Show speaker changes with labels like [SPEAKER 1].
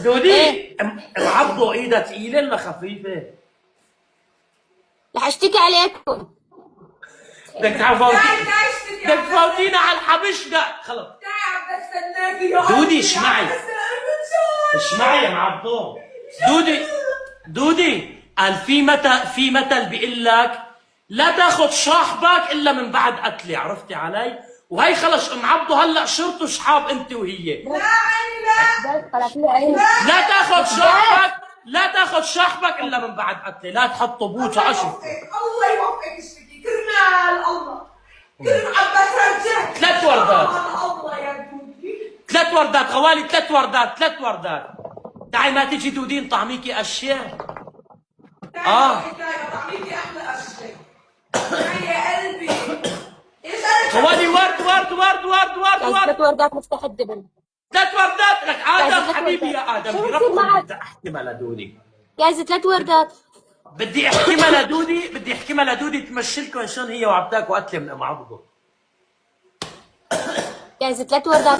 [SPEAKER 1] دودي
[SPEAKER 2] ايه
[SPEAKER 1] معضو ايدها ثقيله ولا خفيفه؟
[SPEAKER 2] رح اشتكي عليكم.
[SPEAKER 1] بدك بدك تفوتينا على الحبش. لا خلص
[SPEAKER 3] تعب بستناكي يا
[SPEAKER 1] دودي اسمعي يا معضو. دودي قال في مثل بيقول لك لا تاخذ صاحبك الا من بعد قتله، عرفتي علي؟ وهي خلص معضو هلا صرتوا صحاب انت وهي.
[SPEAKER 3] لا عيني لا
[SPEAKER 2] بس خلص لي عيني.
[SPEAKER 1] لا تاخذ صاحبك الا من بعد قتله، لا تحطوا بوسه اشوف.
[SPEAKER 3] الله يوفقك اشتكي كرمال الله كرم عباس رجعت
[SPEAKER 1] 3 وردات
[SPEAKER 3] الله يا دودي
[SPEAKER 1] 3 وردات غوالي 3 وردات 3 وردات. تعي ما تيجي دودي نطعميكي اشياء.
[SPEAKER 3] طعميكي احلى اشياء يا قلبي ايش انا
[SPEAKER 1] غوالي ورد
[SPEAKER 2] 3 وردات مفتاح الدبل.
[SPEAKER 1] 3 وردات لك آدم
[SPEAKER 2] جايزة 3
[SPEAKER 1] حبيبي
[SPEAKER 2] وردات.
[SPEAKER 1] يا آدم
[SPEAKER 2] شو بصير
[SPEAKER 1] بربكم
[SPEAKER 2] معك؟
[SPEAKER 1] بدي أحكمها لدودي.
[SPEAKER 2] جايزة 3 وردات.
[SPEAKER 1] بدي أحكمها لدودي تمشي لكم شلون هي وعم تاكل أكلة من أم عبده.
[SPEAKER 2] جايزة 3 وردات.